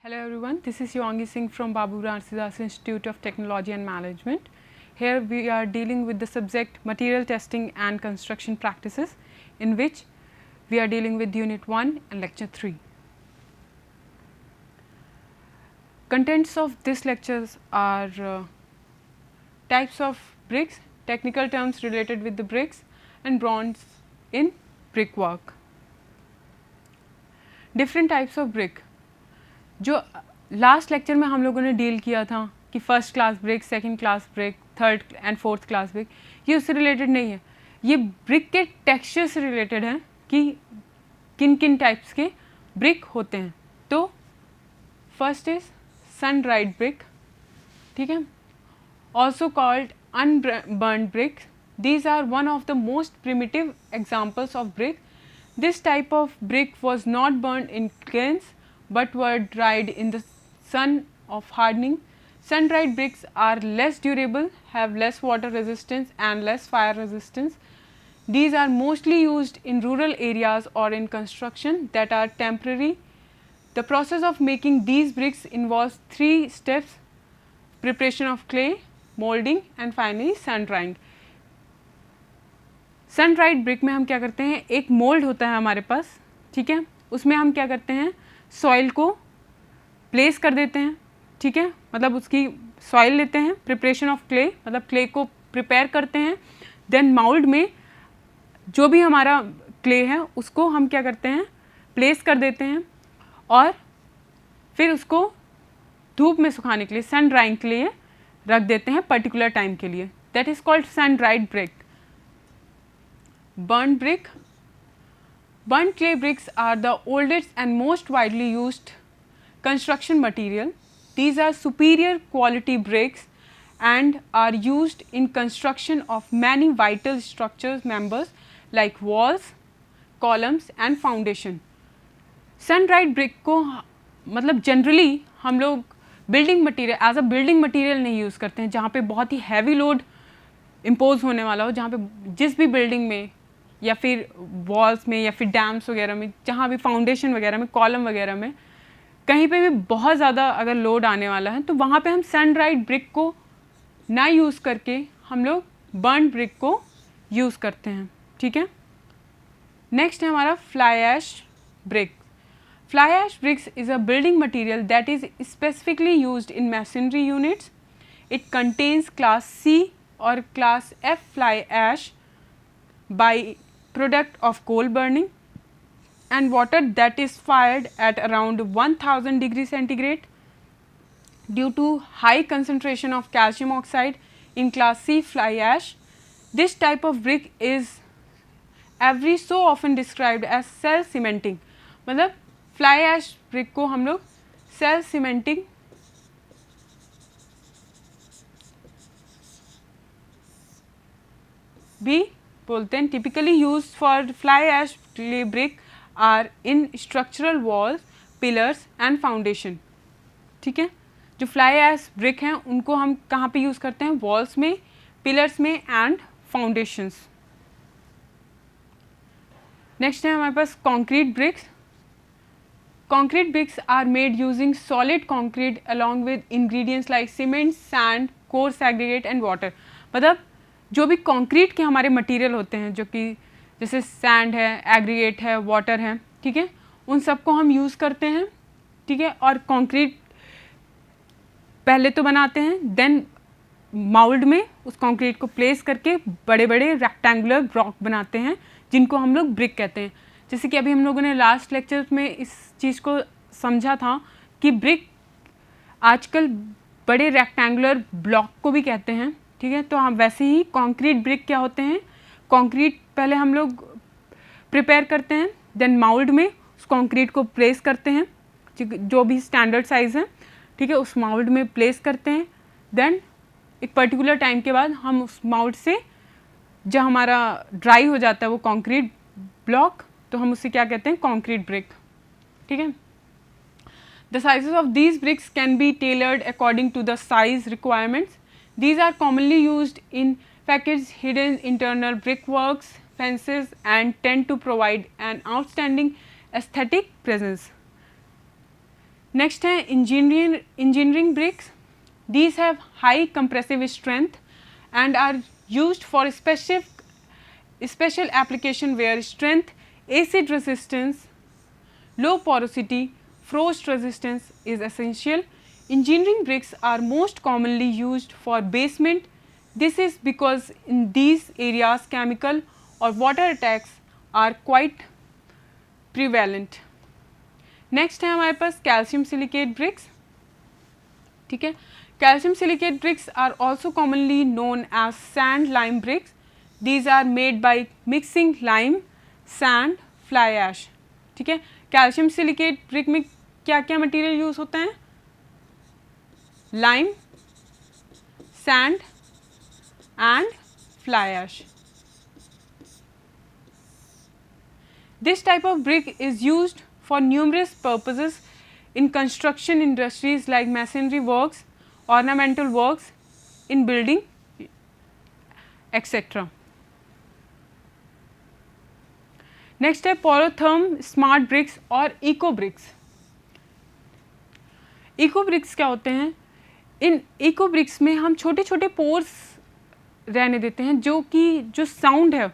Hello everyone, this is Yoangi Singh from Babu Rasidas Institute of Technology and Management. Here we are dealing with the subject material testing and construction practices, in which we are dealing with unit 1 and lecture 3. Contents of this lectures are types of bricks, technical terms related with the bricks and bonds in brickwork. Different types of brick, जो last lecture में हम लोगों ने deal किया था कि first class brick, second class brick, third and fourth class brick, ये उससे रिलेटेड नहीं है. ये ब्रिक के टेक्सचर से रिलेटेड है कि किन किन टाइप्स के ब्रिक होते हैं. तो first is sun dried brick, ठीक है, also called unburned brick. These are one of the most primitive examples of brick. This type of brick was not burned in kilns but were dried in the sun of hardening. Sun dried bricks are less durable, have less water resistance and less fire resistance. These are mostly used in rural areas or in construction that are temporary. The process of making these bricks involves 3 steps: preparation of clay, molding and finally sun drying. Sun dried brick में हम क्या करते हैं, एक mould होता है हमारे पास, ठीक है, उसमें हम क्या करते हैं, सॉइल को प्लेस कर देते हैं, ठीक है, मतलब उसकी सॉइल लेते हैं, प्रिपरेशन ऑफ क्ले मतलब क्ले को प्रिपेयर करते हैं, देन माउल्ड में जो भी हमारा क्ले है उसको हम क्या करते हैं, प्लेस कर देते हैं और फिर उसको धूप में सुखाने के लिए, सन ड्राइंग के लिए रख देते हैं पर्टिकुलर टाइम के लिए. That is called sun dried brick. Burnt brick. Burnt clay bricks are the oldest and most widely used construction material. These are superior quality bricks and are used in construction of many vital structures members like walls, columns and foundation. Sun dried brick को मतलब generally हम लोग building material as a building material नहीं use करते हैं, जहाँ पे बहुत ही हैवी लोड इम्पोज होने वाला हो, जहाँ पे जिस भी बिल्डिंग में या फिर वॉल्स में या फिर डैम्स वगैरह में, जहाँ भी फाउंडेशन वगैरह में, कॉलम वगैरह में कहीं पे भी बहुत ज़्यादा अगर लोड आने वाला है तो वहाँ पे हम सन ड्राइड ब्रिक को ना यूज़ करके हम लोग बर्न ब्रिक को यूज़ करते हैं, ठीक है. नेक्स्ट है हमारा fly ash brick. Fly ash bricks is a building material that is specifically used in masonry units. It contains class C और class F fly ash by product of coal burning and water that is fired at around 1000 degrees centigrade. Due to high concentration of calcium oxide in class C fly ash, this type of brick is every so often described as cell cementing. मतलब fly ash brick को हम लोग cell cementing भी बोलते हैं. Typically use for fly ash clay brick are in structural walls, pillars and foundation, ठीक है. जो फ्लाई ऐश ब्रिक हैं उनको हम कहाँ पे यूज़ करते हैं, वॉल्स में, पिलर्स में एंड फाउंडेशंस. नेक्स्ट है हमारे पास concrete bricks. Concrete bricks are made using solid concrete along with ingredients like cement, sand, coarse aggregate and water. मतलब जो भी कंक्रीट के हमारे मटेरियल होते हैं, जो कि जैसे सैंड है, एग्रीगेट है, वाटर है, ठीक है, उन सब को हम यूज़ करते हैं, ठीक है. और कंक्रीट पहले तो बनाते हैं, देन माउल्ड में उस कंक्रीट को प्लेस करके बड़े बड़े रेक्टेंगुलर ब्लॉक बनाते हैं जिनको हम लोग ब्रिक कहते हैं. जैसे कि अभी हम लोगों ने लास्ट लेक्चर में इस चीज़ को समझा था कि ब्रिक आजकल बड़े रेक्टेंगुलर ब्लॉक को भी कहते हैं, ठीक है. तो हम वैसे ही कंक्रीट ब्रिक क्या होते हैं, कंक्रीट पहले हम लोग प्रिपेयर करते हैं, देन माउल्ड में उस कंक्रीट को प्लेस करते हैं, जो भी स्टैंडर्ड साइज़ है, ठीक है, उस माउल्ड में प्लेस करते हैं. देन एक पर्टिकुलर टाइम के बाद हम उस माउल्ड से जब हमारा ड्राई हो जाता है वो कंक्रीट ब्लॉक, तो हम उससे क्या कहते हैं, कंक्रीट ब्रिक, ठीक है. The sizes of these bricks can be tailored according to the size requirements. These are commonly used in packaged hidden internal brickworks, fences and tend to provide an outstanding aesthetic presence. Next है engineering bricks. These have high compressive strength and are used for special application where strength, acid resistance, low porosity, frost resistance is essential. Engineering bricks are most commonly used for basement. This is because in these areas chemical or water attacks are quite prevalent. Next है हमारे पास calcium silicate bricks. ठीक है, calcium silicate bricks are also commonly known as sand lime bricks. These are made by mixing lime, sand, fly ash. ठीक है, calcium silicate brick में क्या क्या मटेरियल यूज होता है? Lime, sand and fly ash. This type of brick is used for numerous purposes in construction industries like masonry works, ornamental works, in building, etc. Next है पोरोथर्म smart BRICS और eco bricks. Eco bricks क्या होते हैं? इन eco bricks में हम छोटे छोटे pores रहने देते हैं जो कि जो साउंड है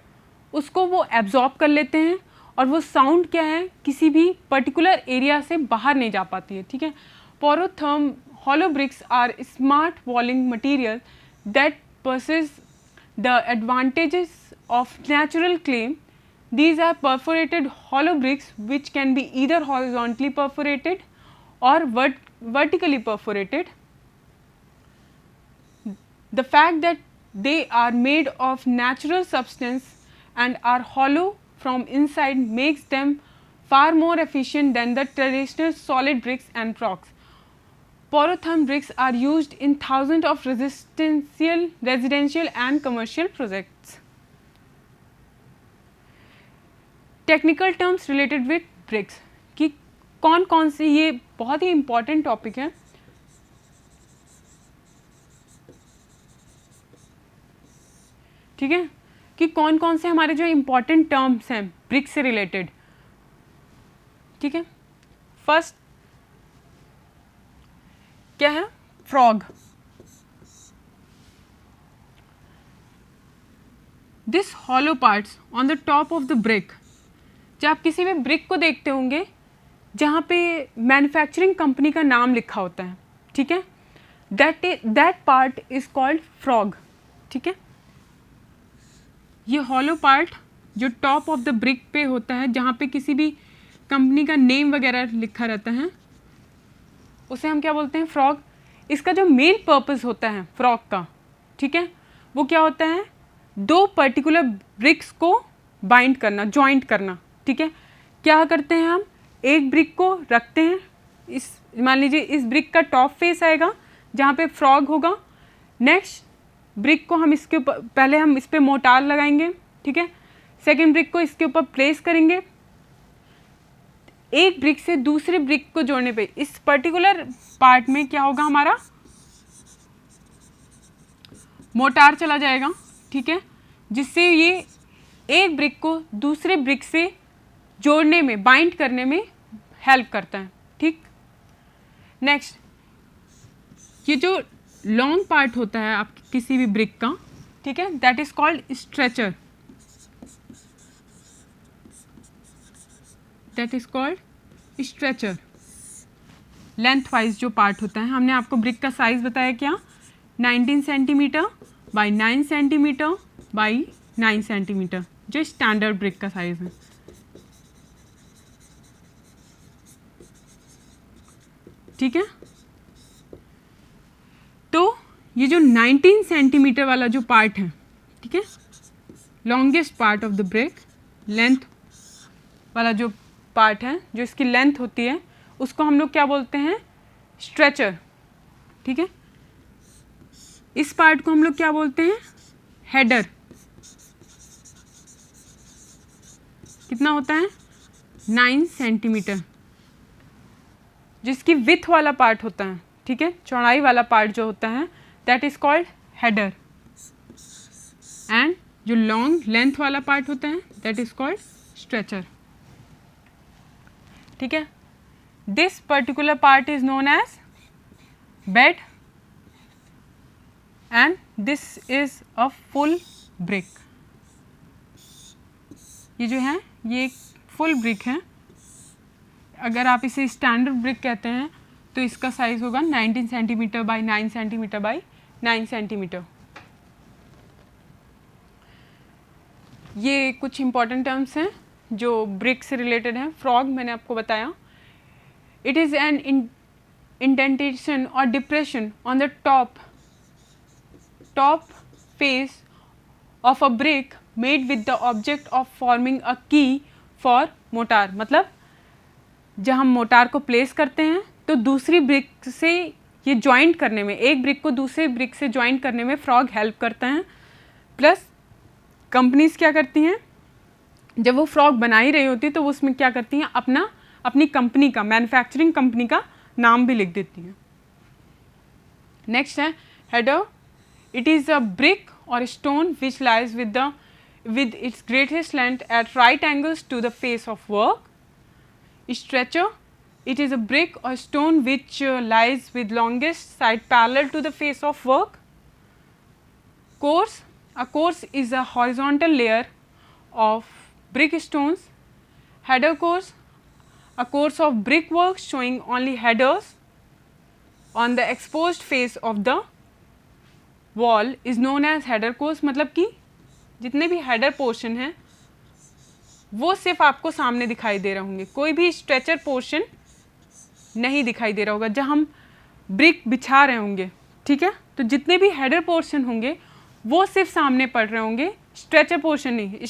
उसको वो एब्जॉर्ब कर लेते हैं और वो साउंड क्या है किसी भी पर्टिकुलर एरिया से बाहर नहीं जा पाती है. ठीक है, पोरोथर्म hollow bricks are smart walling material that possess the advantages of natural clay. These are perforated hollow bricks which can be either horizontally perforated or vertically perforated. The fact that they are made of natural substance and are hollow from inside makes them far more efficient than the traditional solid bricks and rocks. Porotherm bricks are used in thousands of residential and commercial projects. Technical terms related with bricks कि कौन कौन से, ये बहुत ही important topic है. ठीक है, कि कौन कौन से हमारे जो important terms हैं ब्रिक से related. ठीक है, फर्स्ट क्या है? Frog. This hollow parts on the top of the brick. जब आप किसी भी ब्रिक को देखते होंगे जहाँ पे मैन्युफैक्चरिंग कंपनी का नाम लिखा होता है, ठीक है, that part is called frog. ठीक है, ये हॉलो पार्ट जो टॉप ऑफ द ब्रिक पे होता है जहाँ पे किसी भी कंपनी का नेम वगैरह लिखा रहता है उसे हम क्या बोलते हैं? फ्रॉग. इसका जो मेन पर्पस होता है फ्रॉग का, ठीक है, वो क्या होता है? दो पर्टिकुलर ब्रिक्स को बाइंड करना, जॉइंट करना. ठीक है, क्या करते हैं हम? एक ब्रिक को रखते हैं, इस मान लीजिए इस ब्रिक का टॉप फेस आएगा जहाँ पे फ्रॉग होगा. नेक्स्ट ब्रिक को हम इसके ऊपर, पहले हम इस पर मोटार लगाएंगे. ठीक है, सेकेंड ब्रिक को इसके ऊपर प्लेस करेंगे. एक ब्रिक से दूसरे ब्रिक को जोड़ने पे इस पर्टिकुलर पार्ट में क्या होगा? हमारा मोटार चला जाएगा. ठीक है, जिससे ये एक ब्रिक को दूसरे ब्रिक से जोड़ने में, बाइंड करने में हेल्प करता है. ठीक, नेक्स्ट ये जो लॉन्ग पार्ट होता है आप किसी भी ब्रिक का, ठीक है, that is called stretcher. That is called stretcher. Length wise जो पार्ट होता है, हमने आपको ब्रिक का साइज बताया क्या? 19 centimetre by 9 centimetre by 9 centimetre, जो स्टैंडर्ड ब्रिक का साइज है. ठीक है, तो ये जो 19 सेंटीमीटर वाला जो पार्ट है, ठीक है, longest part of the brick, length वाला जो पार्ट है, जो इसकी लेंथ होती है, उसको हम लोग क्या बोलते हैं? स्ट्रेचर. ठीक है, इस पार्ट को हम लोग क्या बोलते हैं? हेडर. कितना होता है? 9 सेंटीमीटर. जिसकी विथ वाला पार्ट होता है, ठीक है, चौड़ाई वाला पार्ट जो होता है, that is called header. And जो लॉन्ग लेंथ वाला पार्ट होता है, दैट इज कॉल्ड स्ट्रेचर. ठीक है, This particular part is known as bed and this is a full brick. ये जो है ये एक फुल ब्रिक है. अगर आप इसे स्टैंडर्ड ब्रिक कहते हैं तो इसका साइज होगा 19 centimetre by 9 centimetre by 9 centimetre. ये कुछ इंपॉर्टेंट टर्म्स हैं जो ब्रिक से रिलेटेड हैं. फ्रॉग मैंने आपको बताया. इट इज़ एन इंडेंटेशन और depression on the top face of a brick made with the object of forming a की फॉर मोटार. मतलब जब हम मोटार को प्लेस करते हैं तो दूसरी ब्रिक से ये ज्वाइंट करने में, एक ब्रिक को दूसरे ब्रिक से ज्वाइंट करने में फ्रॉग हेल्प करता है. प्लस कंपनीज क्या करती हैं, जब वो फ्रॉग बना ही रही होती है तो वो उसमें क्या करती हैं, अपनी कंपनी का, मैन्युफैक्चरिंग कंपनी का नाम भी लिख देती हैं. नेक्स्ट है header. It is a brick और stone which lies with its greatest length at right angles to the face of work. Stretcher. It is a brick or stone which lies with longest side parallel to the face of work. Course. A course is a horizontal layer of brick stones. Header course. A course of brickwork showing only headers on the exposed face of the wall is known as header course. मतलब कि जितने भी header portion हैं वो सिर्फ आपको सामने दिखाई दे रहे होंगे, कोई भी स्ट्रेचर पोर्शन नहीं दिखाई दे रहा होगा जब हम ब्रिक बिछा रहे होंगे. ठीक है, तो जितने भी हेडर पोर्शन होंगे वो सिर्फ सामने पड़ रहे होंगे, स्ट्रेचर पोर्शन नहीं.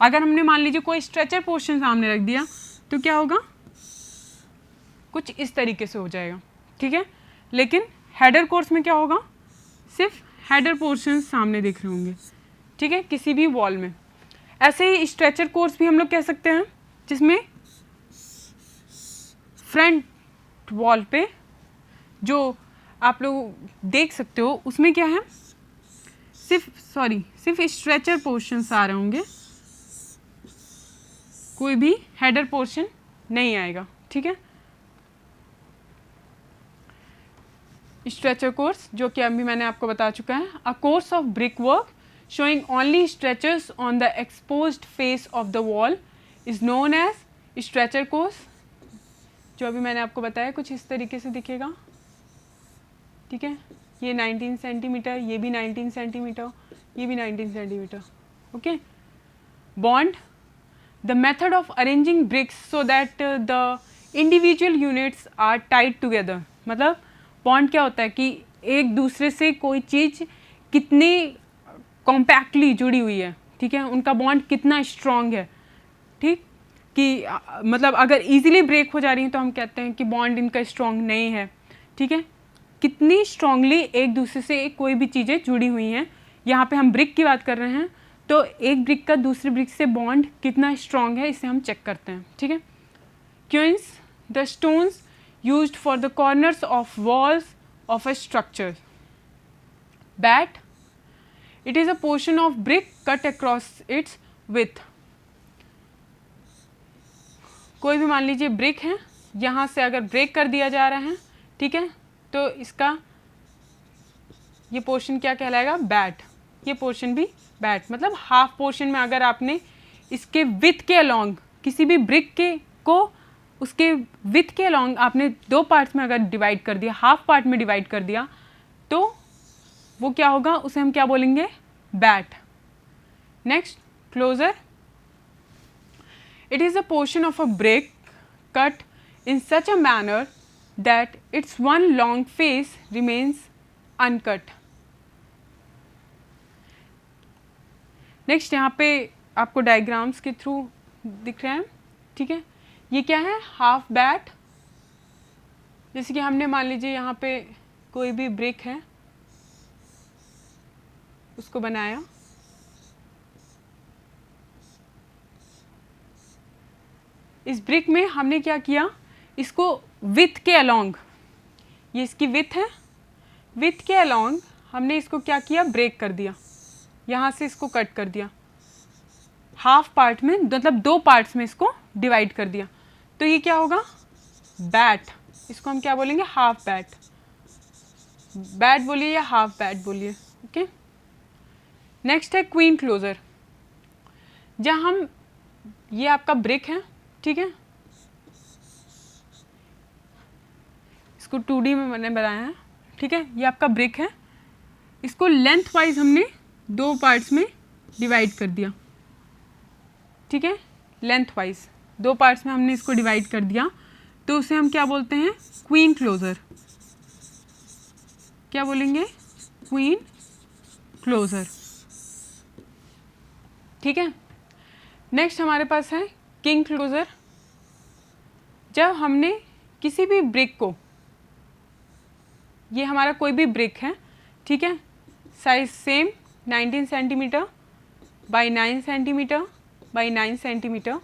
अगर हमने मान लीजिए कोई स्ट्रेचर पोर्शन सामने रख दिया तो क्या होगा, कुछ इस तरीके से हो जाएगा. ठीक है, लेकिन हेडर कोर्स में क्या होगा, सिर्फ हेडर पोर्शन सामने दिख रहे होंगे. ठीक है, किसी भी वॉल में. ऐसे ही स्ट्रेचर कोर्स भी हम लोग कह सकते हैं जिसमें फ्रंट वॉल पे जो आप लोग देख सकते हो उसमें क्या है, सिर्फ स्ट्रेचर पोर्शंस आ रहे होंगे, कोई भी हेडर पोर्शन नहीं आएगा. ठीक है, स्ट्रेचर कोर्स जो कि अभी मैंने आपको बता चुका है. A course of brick work showing only stretchers on the exposed face of the wall is known as stretcher course. जो अभी मैंने आपको बताया कुछ इस तरीके से दिखेगा. ठीक है, ये 19 सेंटीमीटर, ये भी 19 सेंटीमीटर, ये भी 19 centimetre. Okay. Bond. The method of arranging bricks so that the individual units are tied together. मतलब बॉन्ड क्या होता है कि एक दूसरे से कोई चीज़ कितनी कॉम्पैक्टली जुड़ी हुई है. ठीक है, उनका बॉन्ड कितना स्ट्रॉन्ग है. ठीक, कि मतलब अगर इजीली ब्रेक हो जा रही है तो हम कहते हैं कि बॉन्ड इनका स्ट्रॉन्ग नहीं है. ठीक है, कितनी स्ट्रांगली एक दूसरे से कोई भी चीज़ें जुड़ी हुई हैं. यहाँ पे हम ब्रिक की बात कर रहे हैं तो एक ब्रिक का दूसरी ब्रिक से बॉन्ड कितना स्ट्रॉन्ग है इसे हम चेक करते हैं. ठीक है. Quoins. The stones used for the corners of walls of a structure. Bat. It is a portion of brick cut across its width. कोई भी मान लीजिए ब्रिक है, यहाँ से अगर ब्रेक कर दिया जा रहा है, ठीक है, तो इसका ये पोर्शन क्या कहलाएगा, बैट. ये पोर्शन भी बैट. मतलब हाफ पोर्शन में अगर आपने इसके विथ के अलॉन्ग किसी भी ब्रिक के को उसके विथ के अलॉन्ग आपने दो पार्ट्स में अगर डिवाइड कर दिया, हाफ पार्ट में डिवाइड कर दिया, तो वो क्या होगा, उसे हम क्या बोलेंगे, bat. Next, closure. It is a portion of a brick cut in such a manner that its one long face remains uncut. Next यहाँ पे आपको डायग्राम्स के थ्रू दिख रहे हैं. ठीक है, ये क्या है, हाफ बैट. जैसे कि हमने मान लीजिए यहाँ पे कोई भी ब्रिक है उसको बनाया, इस ब्रिक में हमने क्या किया, इसको विथ के अलॉन्ग, ये इसकी विथ है, विथ के अलॉन्ग हमने इसको क्या किया, ब्रेक कर दिया, यहाँ से इसको कट कर दिया, हाफ पार्ट में, मतलब दो पार्ट्स में इसको डिवाइड कर दिया. तो ये क्या होगा, बैट, इसको हम क्या बोलेंगे, हाफ बैट, बैट बोलिए या हाफ बैट बोलिए। ओके, नेक्स्ट है क्वीन क्लोजर। जहाँ हम, ये आपका ब्रिक है, ठीक है, इसको 2D में मैंने बनाया है, ठीक है, ये आपका ब्रिक है, इसको लेंथ वाइज हमने 2 पार्ट्स में डिवाइड कर दिया, ठीक है, लेंथ वाइज 2 पार्ट्स में हमने इसको डिवाइड कर दिया, तो उसे हम क्या बोलते हैं, क्वीन क्लोजर। क्या बोलेंगे, क्वीन क्लोजर, ठीक है। नेक्स्ट हमारे पास है किंग क्लोजर। जब हमने किसी भी ब्रिक को, ये हमारा कोई भी ब्रिक है, ठीक है, size same 19 centimetre by 9 centimetre by 9 centimetre,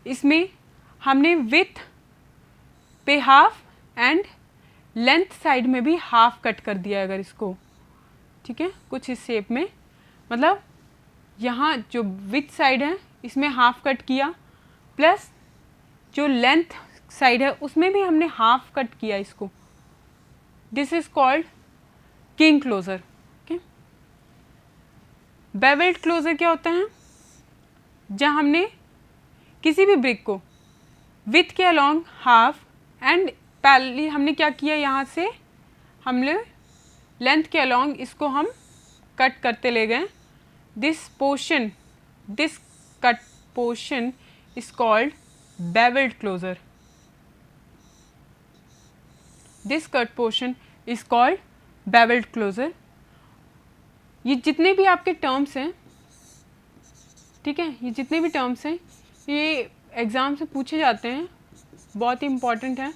इसमें हमने विथ पे हाफ एंड लेंथ साइड में भी हाफ कट कर दिया अगर इसको, ठीक है, कुछ इस शेप में, मतलब यहाँ जो विथ साइड है इसमें हाफ कट किया, प्लस जो लेंथ साइड है उसमें भी हमने हाफ कट किया इसको, this is called king closer. Okay, bevelled closer क्या होता है, जहाँ हमने किसी भी ब्रिक को विथ के अलॉन्ग हाफ एंड पहले हमने क्या किया, यहाँ से हमने लेंथ के अलॉन्ग इसको हम कट करते ले गए, this cut portion is called bevelled closer, this cut portion is called bevelled closer. ये जितने भी आपके टर्म्स हैं, ठीक है, ये जितने भी टर्म्स हैं ये एग्ज़ाम से पूछे जाते हैं, बहुत ही इम्पॉर्टेंट है,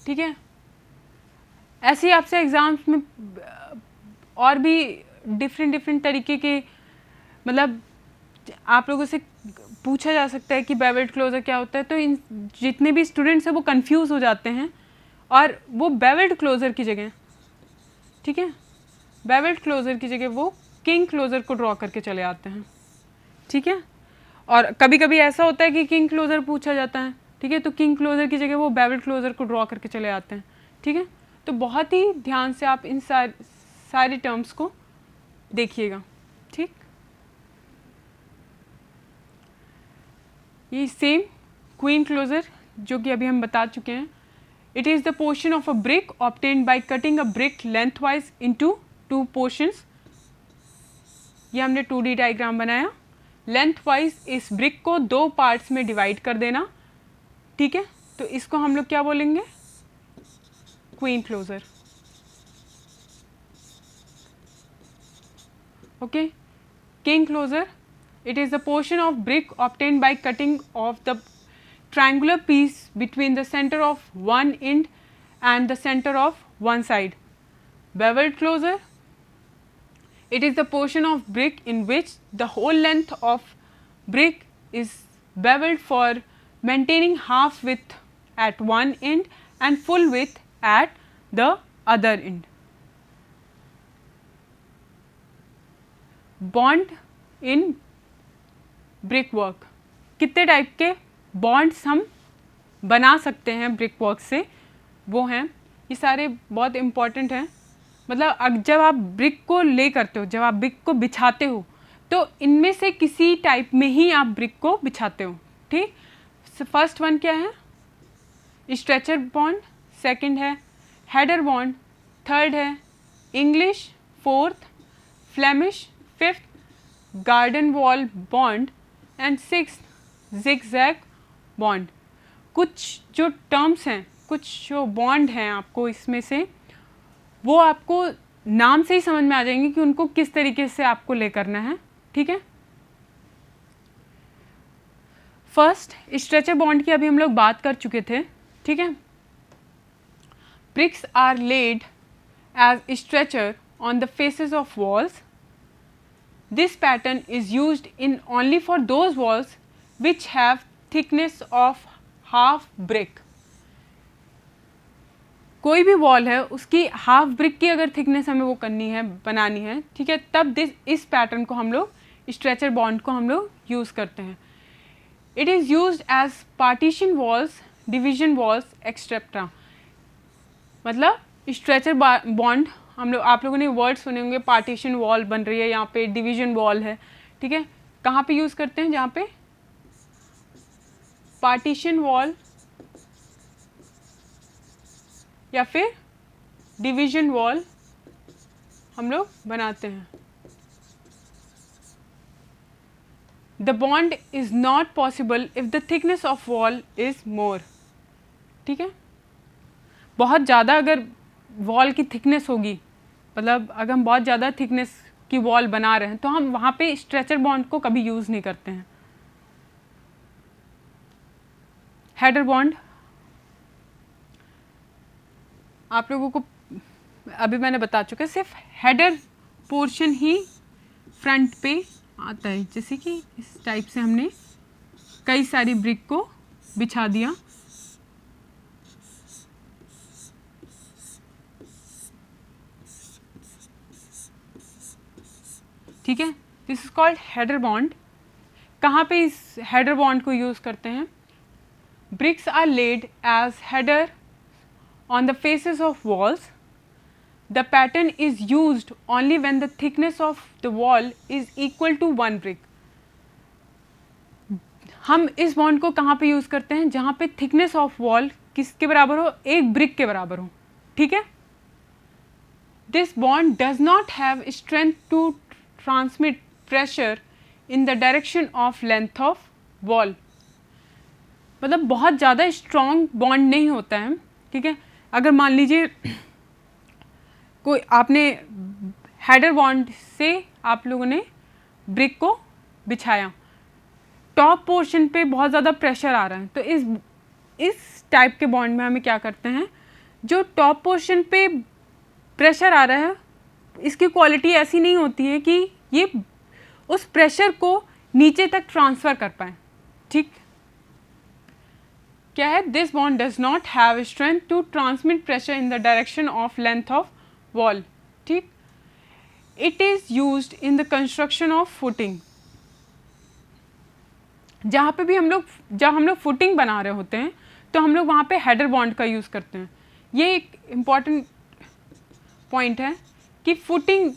ठीक है। ऐसे ही आपसे एग्ज़ाम्स में और भी डिफरेंट तरीके के, मतलब आप लोगों से पूछा जा सकता है कि बेवल्ड क्लोजर क्या होता है, तो इन जितने भी स्टूडेंट्स हैं वो कंफ्यूज हो जाते हैं और वो बेवल्ड क्लोजर की जगह, ठीक है, बेवल्ड क्लोजर की जगह वो किंग क्लोजर को ड्रॉ करके चले आते हैं, ठीक है। और कभी कभी ऐसा होता है कि किंग क्लोजर पूछा जाता है, ठीक है, तो किंग क्लोजर की जगह वो बेवल्ड क्लोजर को ड्रॉ करके चले आते हैं, ठीक है। तो बहुत ही ध्यान से आप इन सारे टर्म्स को देखिएगा, ठीक। ये सेम क्वीन क्लोजर जो कि अभी हम बता चुके हैं, it is the portion of a brick obtained by cutting a brick lengthwise into 2 portions. ये हमने 2D डायग्राम बनाया, लेंथवाइज इस ब्रिक को 2 पार्ट्स में डिवाइड कर देना, ठीक है, तो इसको हम लोग क्या बोलेंगे, queen closure. Okay, king closure, it is the portion of brick obtained by cutting off the triangular piece between the center of one end and the center of one side. Beveled closer, it is the portion of brick in which the whole length of brick is beveled for maintaining half width at one end and full width at the other end. Bond in brick work, कितने type के bonds हम बना सकते हैं brick work से, वो हैं, ये सारे बहुत इम्पॉर्टेंट हैं। मतलब जब आप ब्रिक को ले करते हो, जब आप ब्रिक को बिछाते हो, तो इनमें से किसी टाइप में ही आप ब्रिक को बिछाते हो, ठीक। फर्स्ट वन क्या है, स्ट्रेचर बॉन्ड, सेकंड है हेडर बॉन्ड, थर्ड है English, fourth Flemish, fifth garden wall bond and 6 zigzag bond. कुछ जो टर्म्स हैं, कुछ जो बॉन्ड हैं आपको इसमें से, वो आपको नाम से ही समझ में आ जाएंगे कि उनको किस तरीके से आपको ले करना है, ठीक है। फर्स्ट स्ट्रेचर बॉन्ड की अभी हम लोग बात कर चुके थे, ठीक है। Bricks are laid as stretcher on the faces of walls. This pattern is used in only for those walls which have thickness of half brick. कोई भी वॉल है उसकी हाफ ब्रिक की अगर थिकनेस हमें वो करनी है, बनानी है, ठीक है, तब इस पैटर्न को हम लोग, स्ट्रेचर बॉन्ड को हम लोग यूज़ करते हैं. It is used as partition walls, division walls etcetera. मतलब स्ट्रेचर बॉन्ड, हम लोग, आप लोगों ने वर्ड सुने होंगे, पार्टीशन वॉल बन रही है यहाँ पे, डिवीजन वॉल है, ठीक है। कहाँ पे यूज़ करते हैं? जहाँ पे पार्टीशन वॉल या फिर डिवीजन वॉल हम लोग बनाते हैं। The bond is not possible if the thickness of wall is more, ठीक है। बहुत ज़्यादा अगर वॉल की थिकनेस होगी, मतलब अगर हम बहुत ज़्यादा थिकनेस की वॉल बना रहे हैं, तो हम वहाँ पे स्ट्रेचर बॉन्ड को कभी यूज़ नहीं करते हैं। हेडर बॉन्ड आप लोगों को अभी मैंने बता चुका है, सिर्फ हेडर पोर्शन ही फ्रंट पे आता है। जैसे कि इस टाइप से हमने कई सारी ब्रिक को बिछा दिया, ठीक है। This is called header bond. कहाँ पे इस हेडर बॉन्ड को यूज़ करते हैं? Bricks are laid as header on the faces of walls. The pattern is used only when the thickness of the wall is equal to 1 brick. हम इस bond को कहाँ पे यूज़ करते हैं? जहाँ पे थिकनेस ऑफ वॉल किसके बराबर हो? एक ब्रिक के बराबर हो, ठीक है। This bond does not have strength to transmit pressure in the direction of length of wall. मतलब बहुत ज़्यादा स्ट्रॉन्ग बॉन्ड नहीं होता है, ठीक है। अगर मान लीजिए कोई आपने हेडर बॉन्ड से आप लोगों ने ब्रिक को बिछाया, टॉप पोर्शन पे बहुत ज़्यादा प्रेशर आ रहा है, तो इस टाइप के बॉन्ड में हमें क्या करते हैं, जो टॉप पोर्शन पे प्रेशर आ रहा है, इसकी क्वालिटी ऐसी नहीं होती है कि ये उस प्रेशर को नीचे तक ट्रांसफ़र कर पाए, ठीक। क्या है? This bond does not have strength to transmit pressure in the direction of length of wall, ठीक। It is used in the construction of footing. जहाँ पे भी जब हम लोग फुटिंग बना रहे होते हैं, तो हम लोग वहाँ पे हेडर बॉन्ड का यूज़ करते हैं। ये एक इम्पॉर्टेंट पॉइंट है कि फुटिंग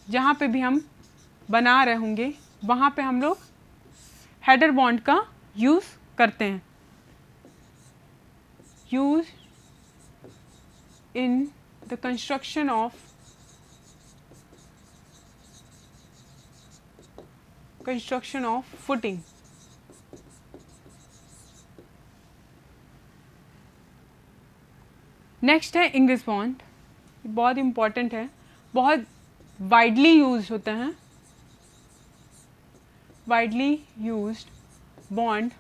जहाँ पे भी हम बना रहे होंगे, वहाँ पे हम लोग हेडर बॉन्ड का यूज़ करते हैं। Use in the construction of footing. Next है इंग्लिश बॉन्ड। बहुत इंपॉर्टेंट है, बहुत वाइडली यूज होते हैं। वाइडली यूज्ड बॉन्ड,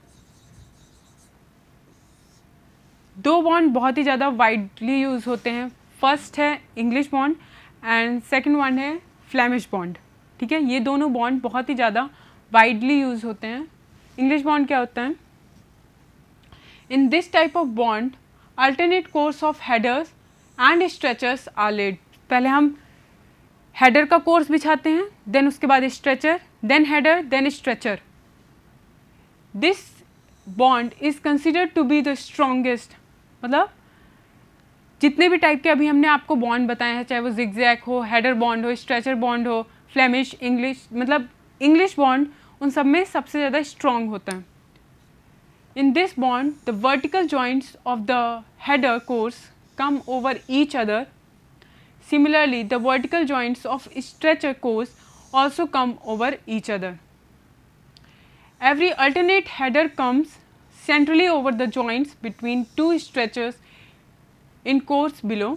दो बॉन्ड बहुत ही ज़्यादा वाइडली यूज़ होते हैं। फर्स्ट है English bond and second one है फ्लेमिश बॉन्ड, ठीक है। ये दोनों बॉन्ड बहुत ही ज़्यादा वाइडली यूज़ होते हैं। इंग्लिश बॉन्ड क्या होता है? In this type of bond alternate course of headers and stretchers are laid. पहले हम हेडर का कोर्स बिछाते हैं, देन उसके बाद stretcher, then header, then stretcher. This bond is considered to be the strongest. मतलब जितने भी टाइप के अभी हमने आपको बॉन्ड बताए हैं, चाहे वो जिगजैग हो, हेडर बॉन्ड हो, स्ट्रेचर बॉन्ड हो, फ्लेमिश, इंग्लिश, मतलब इंग्लिश बॉन्ड उन सब में सबसे ज़्यादा स्ट्रॉन्ग होता है। In this bond the vertical joints of the header course come over each other. Similarly the vertical joints of stretcher course also come over each other. Every alternate header comes centrally over the joints between two stretchers in course below.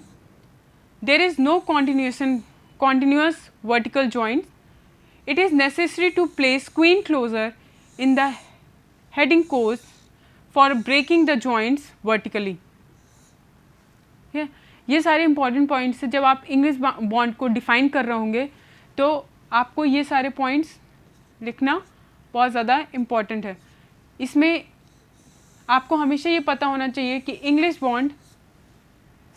There is no continuous vertical joint. It is necessary to place queen closer in the heading course for breaking the joints vertically. ये सारे important points हैं। जब आप English bond को define कर रहे होंगे, तो आपको ये सारे पॉइंट्स लिखना बहुत ज़्यादा इम्पॉर्टेंट है। इसमें आपको हमेशा ये पता होना चाहिए कि इंग्लिश बॉन्ड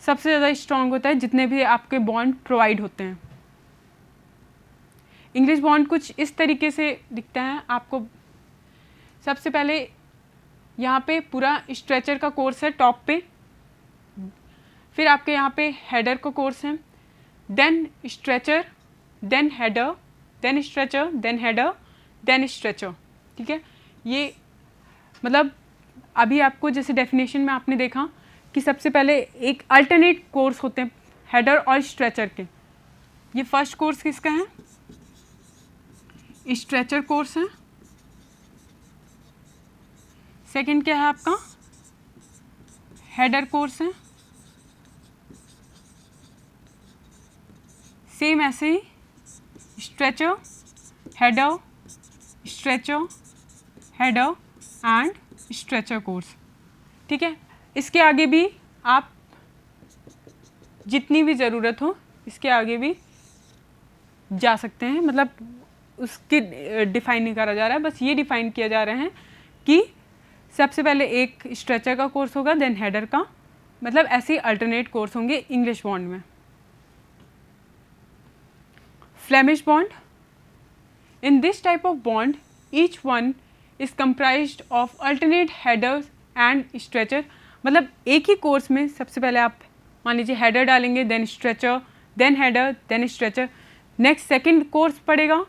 सबसे ज़्यादा स्ट्रॉन्ग होता है जितने भी आपके बॉन्ड प्रोवाइड होते हैं। इंग्लिश बॉन्ड कुछ इस तरीके से दिखता है, आपको सबसे पहले यहाँ पे पूरा स्ट्रेचर का कोर्स है टॉप पे, फिर आपके यहाँ पे हेडर का कोर्स है, then stretcher, then header, then stretcher, then header, then stretcher. ठीक है, ये मतलब अभी आपको जैसे डेफिनेशन में आपने देखा कि सबसे पहले एक अल्टरनेट कोर्स होते हैं हेडर और स्ट्रेचर के। ये फर्स्ट कोर्स किसका है? स्ट्रेचर कोर्स है। सेकंड क्या है आपका? हेडर कोर्स है। सेम ऐसे ही stretcher, header, stretcher, header and stretcher course. ठीक है, इसके आगे भी आप जितनी भी ज़रूरत हो इसके आगे भी जा सकते हैं, मतलब उसकी डिफ़ाइन नहीं करा जा रहा है, बस ये डिफ़ाइन किया जा रहा है कि सबसे पहले एक स्ट्रेचर का कोर्स होगा, देन हेडर का, मतलब ऐसे अल्टरनेट कोर्स होंगे इंग्लिश बॉन्ड में। Flemish bond, in this type of bond each one is comprised of alternate headers and stretcher. मतलब एक ही कोर्स में सबसे पहले आप मान लीजिए हेडर डालेंगे, then stretcher, then header, then stretcher. Next second course पड़ेगा,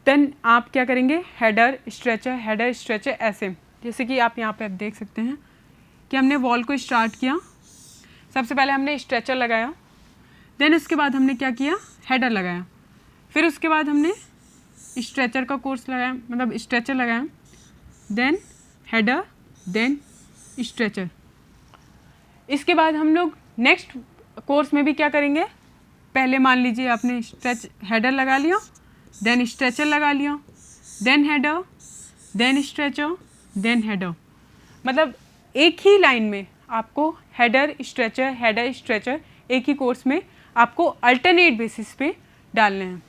देन आप क्या करेंगे? हेडर, स्ट्रेचर, हेडर, स्ट्रेचर, ऐसे। जैसे कि आप यहाँ पे आप देख सकते हैं कि हमने वॉल को स्टार्ट किया, सबसे पहले हमने स्ट्रेचर लगाया, देन उसके बाद हमने क्या किया? हेडर लगाया, फिर उसके बाद हमने स्ट्रेचर का कोर्स लगाया, मतलब स्ट्रेचर लगाया, देन हेडर, देन स्ट्रेचर। इसके बाद हम लोग नेक्स्ट कोर्स में भी क्या करेंगे? पहले मान लीजिए आपने हेडर लगा लिया, देन स्ट्रेचर लगा लिया, then header, then stretcher, then header. मतलब एक ही लाइन में आपको हेडर, स्ट्रेचर, हेडर, स्ट्रेचर एक ही कोर्स में आपको अल्टरनेट बेसिस पे डालने हैं।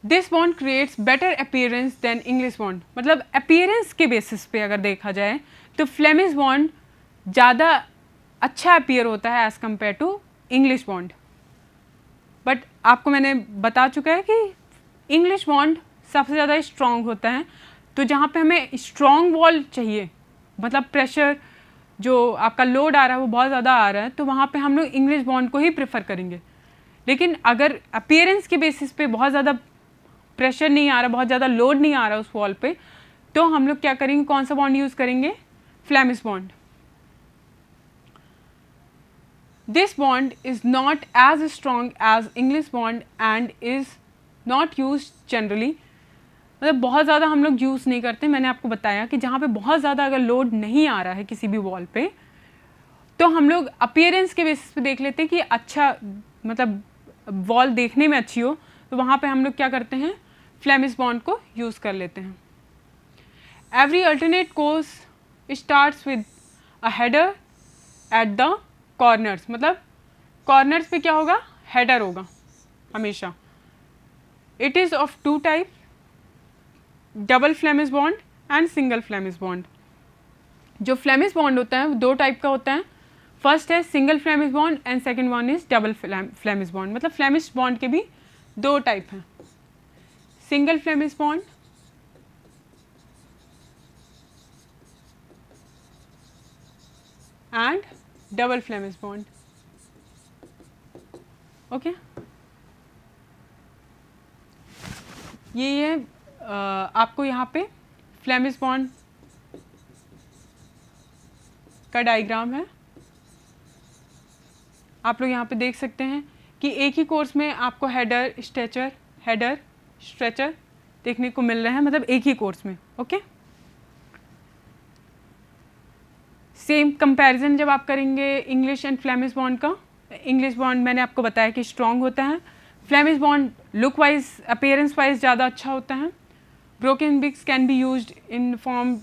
This bond creates better appearance than English bond. मतलब अपीयरेंस के बेसिस पे अगर देखा जाए तो फ्लेमिश बॉन्ड ज़्यादा अच्छा अपीयर होता है as compare to English bond. But आपको मैंने बता चुका है कि इंग्लिश बॉन्ड सबसे ज़्यादा स्ट्रॉन्ग होता है, तो जहाँ पे हमें स्ट्रॉन्ग वॉल चाहिए, मतलब प्रेशर जो आपका लोड आ रहा है वो बहुत ज़्यादा आ रहा है, तो वहाँ पे हम लोग इंग्लिश बॉन्ड को ही प्रेफर करेंगे। लेकिन अगर अपीयरेंस के बेसिस पे बहुत ज़्यादा प्रेशर नहीं आ रहा, बहुत ज़्यादा लोड नहीं आ रहा उस वॉल पे, तो हम लोग क्या करेंगे? कौन सा बॉन्ड यूज़ करेंगे? Flemish bond. This bond is not as strong as English bond and is not used generally। मतलब बहुत ज़्यादा हम लोग यूज़ नहीं करते। मैंने आपको बताया कि जहाँ पे बहुत ज़्यादा अगर लोड नहीं आ रहा है किसी भी वॉल पे, तो हम लोग अपीयरेंस के बेसिस पे देख लेते हैं कि अच्छा, मतलब वॉल देखने में अच्छी हो, तो वहाँ पे हम लोग क्या करते हैं? फ्लेमिश बॉन्ड को यूज़ कर लेते हैं। Every alternate course starts with a header at the corners. मतलब कॉर्नर्स पे क्या होगा? हेडर होगा हमेशा। It is of two type, double Flemish bond and single Flemish bond. जो फ्लेमिश बॉन्ड होता है वो दो टाइप का होता है। फर्स्ट है single Flemish bond and second one is double Flemish bond. मतलब फ्लेमिश बॉन्ड के भी दो टाइप हैं, single Flemish bond and double Flemish bond. Okay, ये आपको यहाँ पे फ्लेमिश बॉन्ड का डायग्राम है। आप लोग यहाँ पे देख सकते हैं कि एक ही कोर्स में आपको हेडर, स्ट्रेचर, हेडर, स्ट्रेचर देखने को मिल रहे हैं, मतलब एक ही कोर्स में। ओके, सेम कंपैरिजन जब आप करेंगे इंग्लिश एंड फ्लेमिश बॉन्ड का, इंग्लिश बॉन्ड मैंने आपको बताया कि स्ट्रॉन्ग होता है, Flemish bond look wise, appearance wise ज़्यादा अच्छा होता है। Broken bricks can be used in form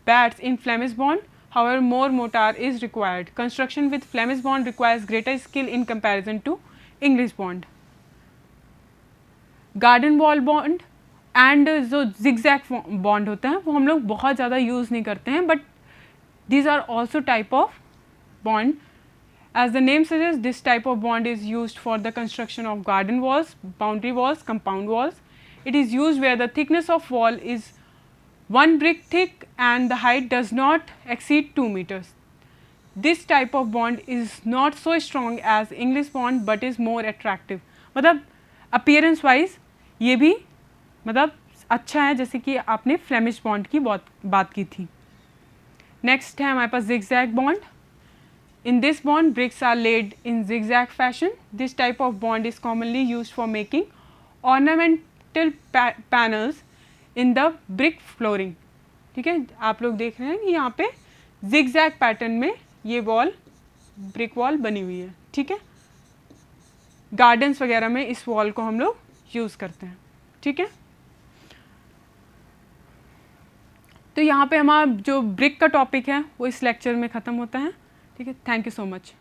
bats in Flemish bond, however more mortar is required. Construction with Flemish bond requires greater skill in comparison to English bond. Garden wall bond and जो zigzag bond होते हैं वो हम लोग बहुत ज़्यादा use नहीं करते हैं, but these are also type of bond. As the name suggests, this type of bond is used for the construction of garden walls, boundary walls, compound walls. It is used where the thickness of wall is 1 brick thick and the height does not exceed 2 meters. This type of bond is not so strong as English bond but is more attractive. मतलब appearance wise ये भी मतलब अच्छा है, जैसे कि आपने Flemish bond की बात की थी. नेक्स्ट है हमारे पास zigzag bond. In this bond, bricks are laid in zigzag fashion. This type of bond is commonly used for making ornamental panels in the brick flooring. ठीक है, आप लोग देख रहे हैं कि यहाँ पे zigzag पैटर्न में ये वॉल ब्रिक वॉल बनी हुई है. ठीक है, गार्डन्स वगैरह में इस वॉल को हम लोग यूज़ करते हैं. ठीक है, तो यहाँ पे हमारा जो ब्रिक का टॉपिक है वो इस लेक्चर में ख़त्म होता है. ठीक है, थैंक यू सो मच.